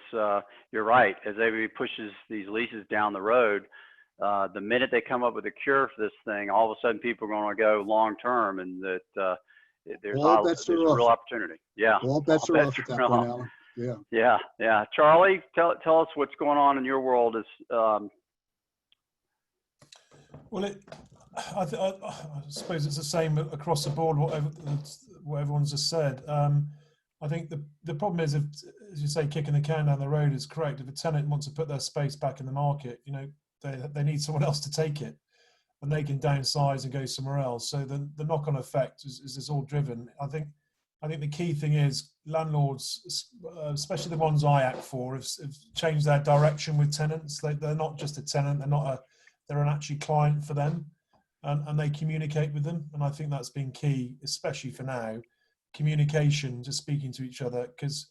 you're right. As everybody pushes these leases down the road, the minute they come up with a cure for this thing, all of a sudden people are going to go long term, and that there's a real opportunity. Yeah. All bets are off at that point, Alan. Yeah. Yeah. Charlie, tell us what's going on in your world. Well, I suppose it's the same across the board, what everyone's just said. I think the problem is, if, as you say, kicking the can down the road is correct. If a tenant wants to put their space back in the market, they need someone else to take it, and they can downsize and go somewhere else. So the knock-on effect is it's all driven. I think the key thing is landlords, especially the ones I act for, have changed their direction with tenants. They're not just a tenant; they're an actually client for them, and they communicate with them. And I think that's been key, especially for now. Communication, just speaking to each other, because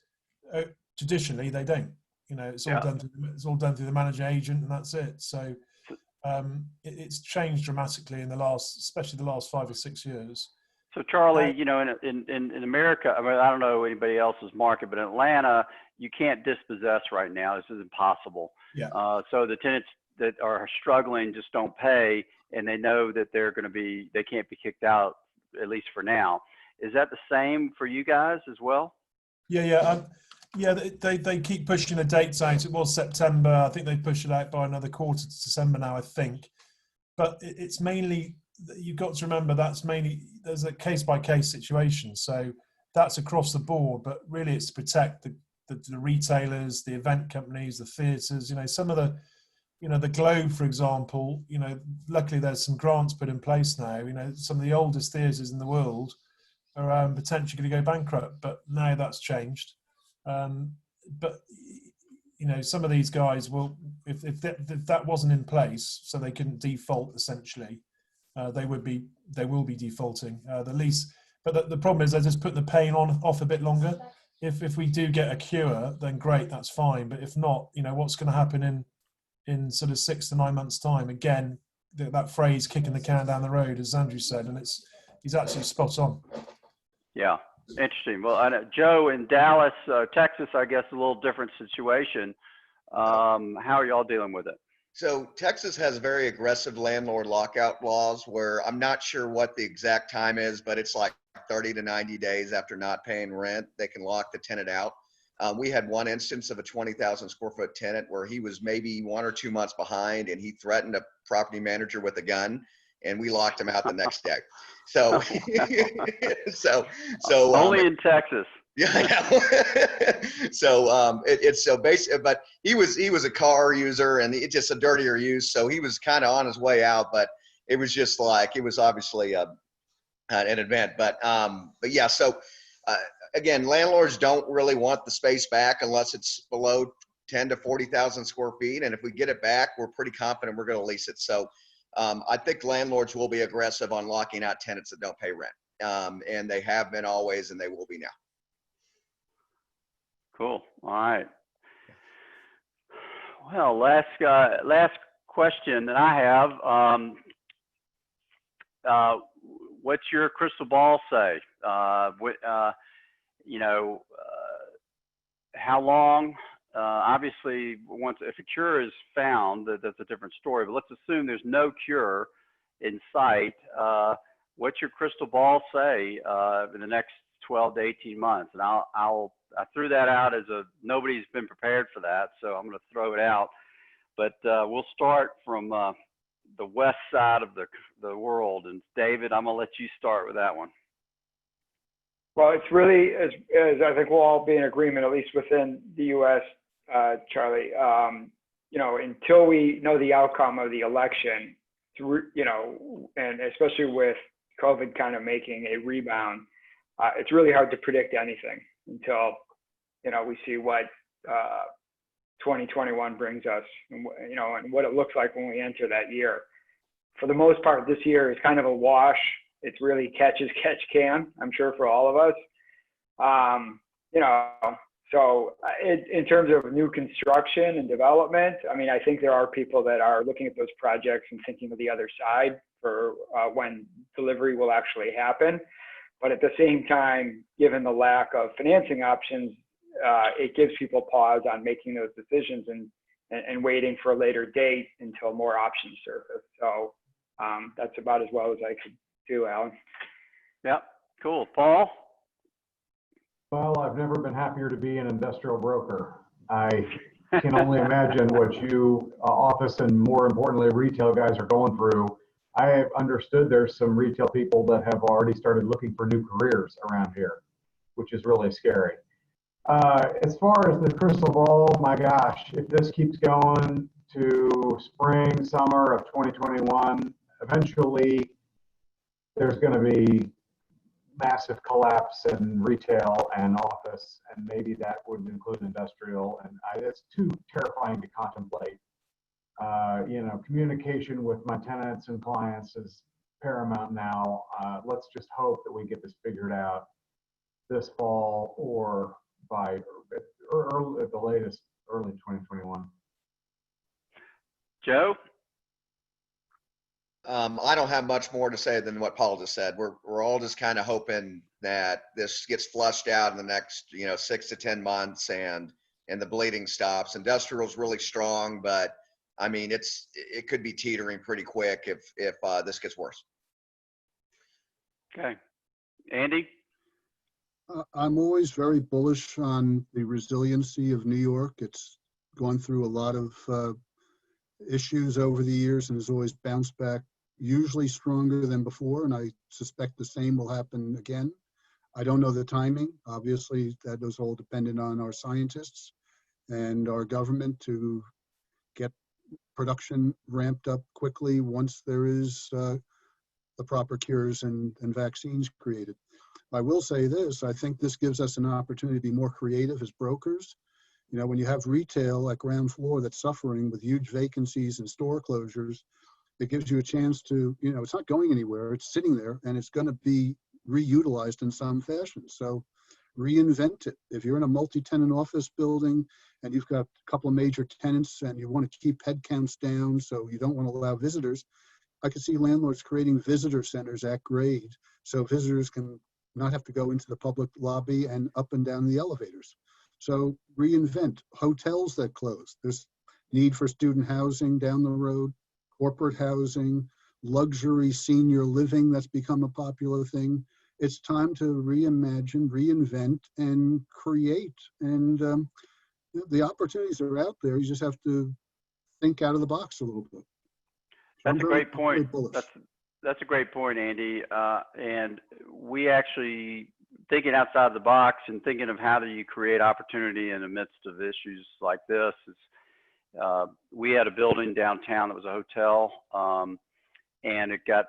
traditionally they don't. It's all done through the managing agent, and that's it. So it's changed dramatically especially the last 5 or 6 years. So Charlie, in America, I mean, I don't know anybody else's market, but in Atlanta, you can't dispossess right now. This is impossible. Yeah. So the tenants that are struggling just don't pay, and they know that they can't be kicked out, at least for now. Is that the same for you guys as well? Yeah. They keep pushing the dates out. It was September. I think they pushed it out by another quarter to December now, I think. But it's mainly, you've got to remember, there's a case-by-case situation. So that's across the board, but really it's to protect the retailers, the event companies, the theatres. Some of the Globe, for example, luckily there's some grants put in place now. Some of the oldest theatres in the world are potentially going to go bankrupt, but now that's changed. But some of these guys will, if that wasn't in place, so they couldn't default, essentially, they will be defaulting the lease. But the problem is they're just putting the pain off a bit longer. If we do get a cure, then great, that's fine. But if not, what's going to happen in sort of 6 to 9 months' time? Again, that phrase, kicking the can down the road, as Andrew said, and he's actually spot on. Yeah, interesting. Well, I know Joe in Dallas, Texas, I guess a little different situation. How are y'all dealing with it? So Texas has very aggressive landlord lockout laws where I'm not sure what the exact time is, but it's like 30 to 90 days after not paying rent, they can lock the tenant out. We had one instance of a 20,000 square foot tenant where he was maybe 1 or 2 months behind, and he threatened a property manager with a gun, and we locked him out the next day. So, only in Texas. Yeah. So it's so basic, but he was a car user, and it's just a dirtier use. So he was kind of on his way out, but it was just like, it was obviously an event, but yeah. So again, landlords don't really want the space back unless it's below 10 to 40,000 square feet. And if we get it back, we're pretty confident we're going to lease it. So I think landlords will be aggressive on locking out tenants that don't pay rent. And they have been always, and they will be now. Cool. All right. Well, last question that I have. What's your crystal ball say? How long? Obviously, if a cure is found, that's a different story. But let's assume there's no cure in sight. What's your crystal ball say in the next 12 to 18 months? And I threw that out as nobody's been prepared for that, so I'm going to throw it out. But we'll start from the west side of the world. And David, I'm going to let you start with that one. Well, it's really, as I think we'll all be in agreement, at least within the U.S., Charlie, until we know the outcome of the election, and especially with COVID kind of making a rebound, it's really hard to predict anything until, we see what 2021 brings us, and what it looks like when we enter that year. For the most part, this year is kind of a wash. It's really catch as catch can, I'm sure, for all of us. So in terms of new construction and development, I think there are people that are looking at those projects and thinking of the other side for when delivery will actually happen. But at the same time, given the lack of financing options, it gives people pause on making those decisions and waiting for a later date until more options surface. So that's about as well as I could do, Alan. Yep, cool. Paul? Well, I've never been happier to be an industrial broker. I can only imagine what you office and, more importantly, retail guys are going through. I have understood there's some retail people that have already started looking for new careers around here, which is really scary. As far as the crystal ball, my gosh, if this keeps going to spring, summer of 2021, eventually there's going to be massive collapse in retail and office, and maybe that would include industrial, and it's too terrifying to contemplate. Communication with my tenants and clients is paramount now. Let's just hope that we get this figured out this fall, or by early, at the latest, early 2021. Joe? I don't have much more to say than what Paul just said. We're all just kind of hoping that this gets flushed out in the next, 6 to 10 months and the bleeding stops. Industrial's really strong, but it could be teetering pretty quick if this gets worse. Okay. Andy? I'm always very bullish on the resiliency of New York. It's gone through a lot of issues over the years and has always bounced back, usually stronger than before, and I suspect the same will happen again. I don't know the timing. Obviously, that is all dependent on our scientists and our government to get production ramped up quickly once there is the proper cures and vaccines created. I will say this, I think this gives us an opportunity to be more creative as brokers. When you have retail like ground floor that's suffering with huge vacancies and store closures, it gives you a chance to, it's not going anywhere, it's sitting there and it's going to be reutilized in some fashion. So reinvent it. If you're in a multi-tenant office building and you've got a couple of major tenants and you want to keep headcounts down so you don't want to allow visitors, I could see landlords creating visitor centers at grade so visitors can not have to go into the public lobby and up and down the elevators. So reinvent. Hotels that close. There's need for student housing down the road, corporate housing, luxury senior living that's become a popular thing. It's time to reimagine, reinvent, and create. And the opportunities are out there. You just have to think out of the box a little bit. That's a great point. That's a great point, Andy. And we actually, thinking outside the box and thinking of how do you create opportunity in the midst of issues like this is, we had a building downtown that was a hotel, and it got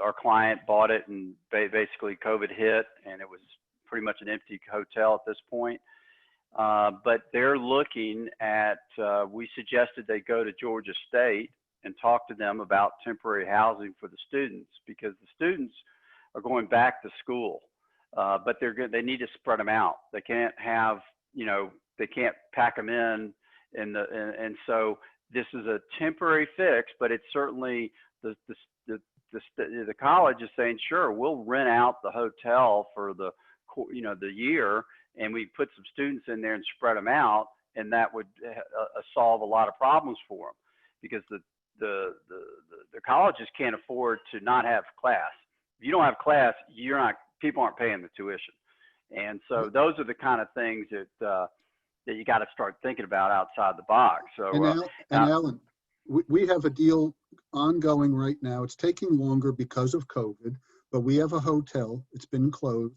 our client bought it, and basically COVID hit, and it was pretty much an empty hotel at this point. But they're looking at, we suggested they go to Georgia State and talk to them about temporary housing for the students, because the students are going back to school, but they need to spread them out. They can't have, they can't pack them in, and so this is a temporary fix, but it's certainly the college is saying, sure, we'll rent out the hotel for the year, and we put some students in there and spread them out, and that would solve a lot of problems for them, because the colleges can't afford to not have class. If you don't have class, people aren't paying the tuition, and so those are the kind of things that you got to start thinking about outside the box. So, Alan, we have a deal ongoing right now. It's taking longer because of COVID, but we have a hotel. It's been closed.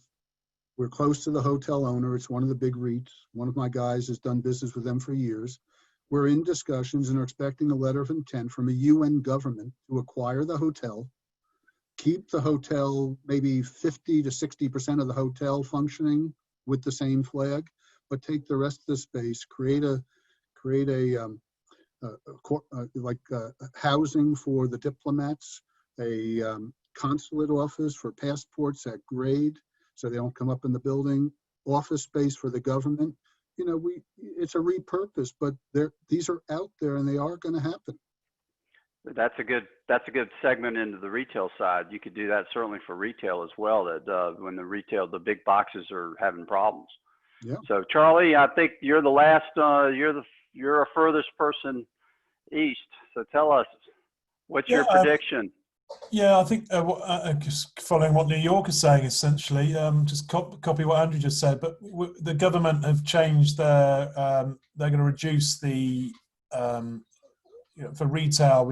We're close to the hotel owner. It's one of the big REITs. One of my guys has done business with them for years. We're in discussions and are expecting a letter of intent from a UN government to acquire the hotel, keep the hotel, maybe 50 to 60% of the hotel functioning with the same flag, but take the rest of the space, create a housing for the diplomats, a consulate office for passports at grade, so they don't come up in the building, office space for the government. It's a repurpose, but these are out there and they are going to happen. That's a good segment into the retail side. You could do that certainly for retail as well. That when the big boxes are having problems. Yeah. So Charlie, I think you're the last. You're our furthest person east. So tell us, what's your prediction? Yeah, I think just following what New York is saying, essentially, just copy what Andrew just said. But the government have changed their. They're going to reduce the. For retail,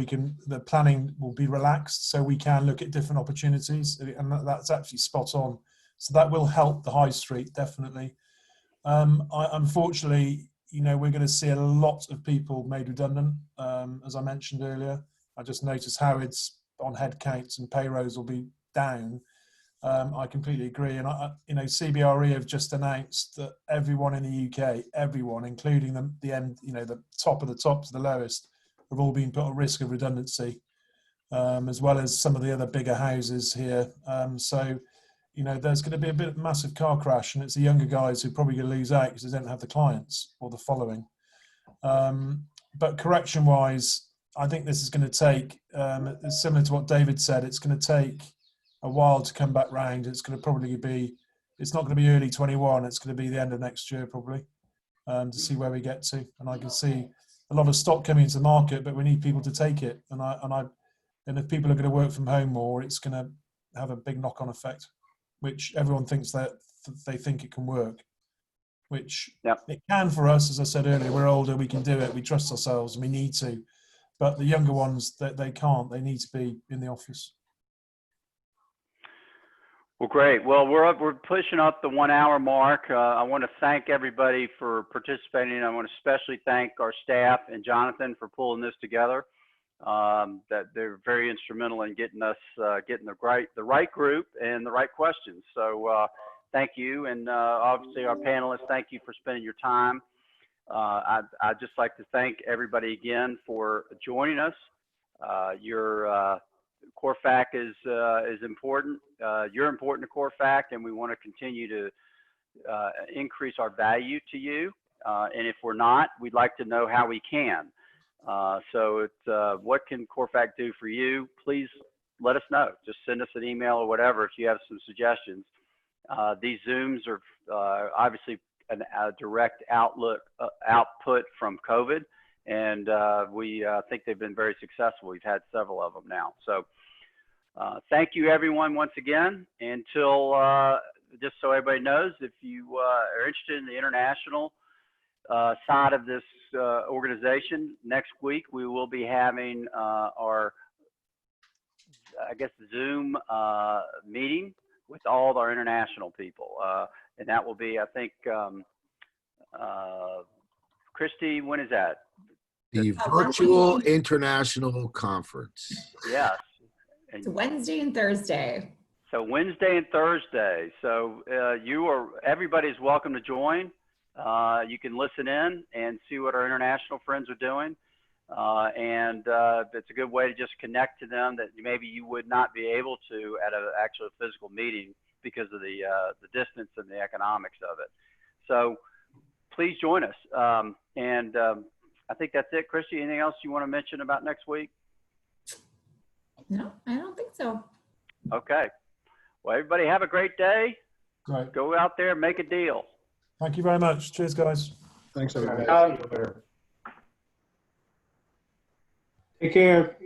the planning will be relaxed, so we can look at different opportunities, and that's actually spot on. So that will help the high street, definitely. Unfortunately, we're going to see a lot of people made redundant. As I mentioned earlier, I just noticed how it's on headcounts and payrolls will be down. I completely agree. And CBRE have just announced that everyone in the UK, everyone, including the top of the top to the lowest, have all been put at risk of redundancy, as well as some of the other bigger houses here. So there's going to be a bit of massive car crash, and it's the younger guys who are probably going to lose out because they don't have the clients or the following. But correction-wise, I think this is going to take, similar to what David said, it's going to take a while to come back round. It's going to probably be, it's not going to be early 21, it's going to be the end of next year probably, to see where we get to. And I can see a lot of stock coming into the market, but we need people to take it. And if people are going to work from home more, it's going to have a big knock-on effect, which everyone thinks that they think it can work, which it can for us. As I said earlier, we're older, we can do it, we trust ourselves, and we need to. But the younger ones, they can't. They need to be in the office. Well, great. Well, we're pushing up the 1 hour mark. I want to thank everybody for participating. I want to especially thank our staff and Jonathan for pulling this together. That they're very instrumental in getting us getting the right group and the right questions. So thank you, and obviously our panelists, thank you for spending your time. I'd just like to thank everybody again for joining us. Your CORFAC is important. You're important to CORFAC, and we want to continue to increase our value to you. And if we're not, we'd like to know how we can. So what can CORFAC do for you? Please let us know. Just send us an email or whatever if you have some suggestions. These Zooms are obviously a direct output from COVID, and we think they've been very successful. We've had several of them now. So thank you, everyone, once again. Until, just so everybody knows, if you are interested in the international side of this organization, next week we will be having our, Zoom meeting with all of our international people. And that will be, I think, Christy, when is that? The Virtual International Conference. Yes. It's Wednesday and Thursday. So Wednesday and Thursday. So everybody's welcome to join. You can listen in and see what our international friends are doing. And it's a good way to just connect to them that maybe you would not be able to at an actual physical meeting because of the distance and the economics of it. So please join us. I think that's it. Christy, anything else you want to mention about next week? No, I don't think so. Okay. Well, everybody have a great day. Great. Go out there and make a deal. Thank you very much. Cheers, guys. Thanks, everybody. See you later. Take care.